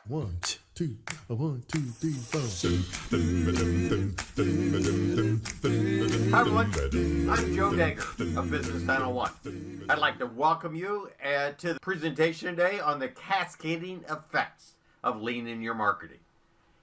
One, two, 1, 2, 3, 4. Hi everyone, I'm Joe Dager of Business 901. I'd like to welcome you to the presentation today on the cascading effects of lean in your marketing.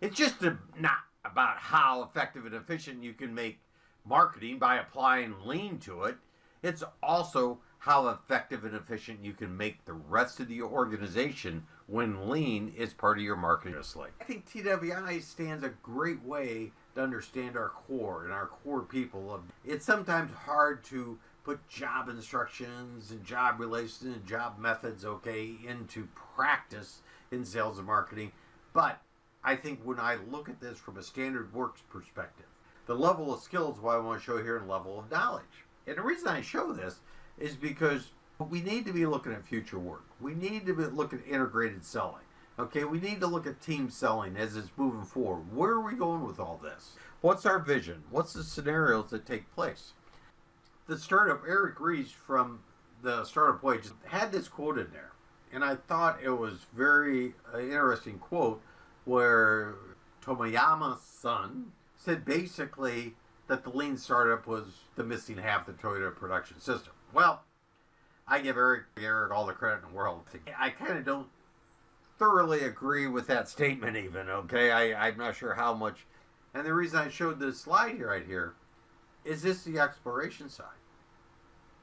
It's just not about how effective and efficient you can make marketing by applying lean to it. It's also how effective and efficient you can make the rest of the organization when lean is part of your marketing. I think TWI stands a great way to understand our core and our core people. It's sometimes hard to put job instructions and job relations and job methods, into practice in sales and marketing. But I think when I look at this from a standard works perspective, the level of skill is what I want to show here and level of knowledge. And the reason I show this is because we need to be looking at future work. We need to be looking at integrated selling. We need to look at team selling as it's moving forward. Where are we going with all this? What's our vision? What's the scenarios that take place? The startup, Eric Ries from the Startup Way, just had this quote in there. And I thought it was very interesting quote where Tomoyama's son said basically that the lean startup was the missing half of the Toyota production system. Well, I give Eric all the credit in the world. I kind of don't thoroughly agree with that statement even, I'm not sure how much. And the reason I showed this slide here right here is this the exploration side.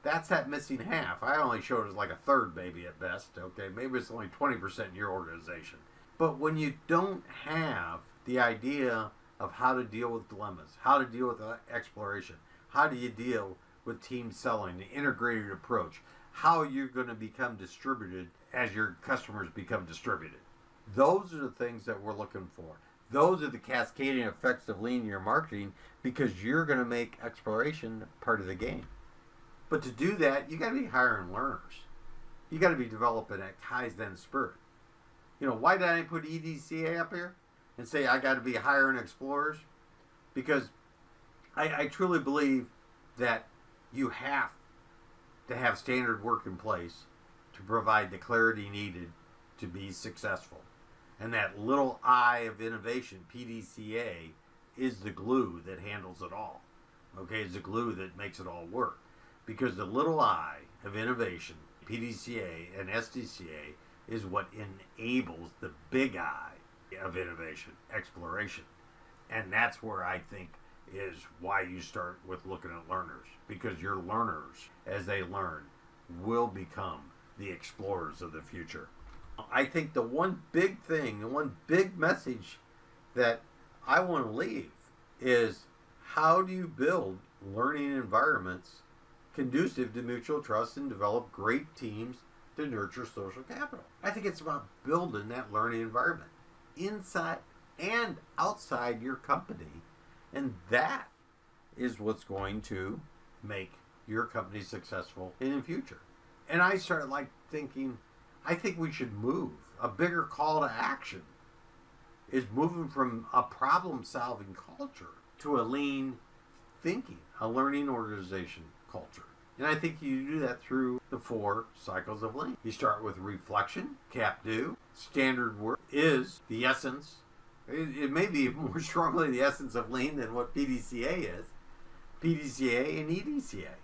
That's that missing half. I only showed it as like a third maybe at best, Maybe it's only 20% in your organization. But when you don't have the idea of how to deal with dilemmas, how to deal with exploration, how do you deal with team selling, the integrated approach, how you're going to become distributed as your customers become distributed. Those are the things that we're looking for. Those are the cascading effects of lean in your marketing because you're going to make exploration part of the game. But to do that, you got to be hiring learners. You got to be developing that Kaizen spirit. Why did I put PDCA up here and say I got to be hiring explorers? Because I truly believe that you have to have standard work in place to provide the clarity needed to be successful. And that little I of innovation, PDCA, is the glue that handles it all. It's the glue that makes it all work. Because the little I of innovation, PDCA and SDCA, is what enables the big I of innovation, exploration. And that's where I think is why you start with looking at learners, because your learners, as they learn, will become the explorers of the future. I think the one big thing, the one big message that I want to leave is how do you build learning environments conducive to mutual trust and develop great teams to nurture social capital. I think it's about building that learning environment inside and outside your company. And that is what's going to make your company successful in the future. And I started thinking, I think we should move. A bigger call to action is moving from a problem-solving culture to a lean thinking, a learning organization culture. And I think you do that through the 4 cycles of lean. You start with reflection, cap-do. Standard work is the essence. It may be more strongly the essence of lean than what PDCA is. PDCA and EDCA.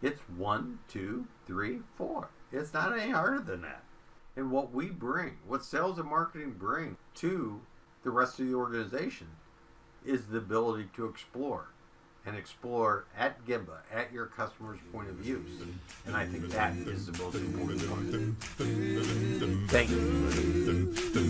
It's 1, 2, 3, 4. It's not any harder than that. And what we bring, what sales and marketing bring to the rest of the organization is the ability to explore. And explore at Gemba, at your customer's point of view. And I think that is the most important part. Thank you.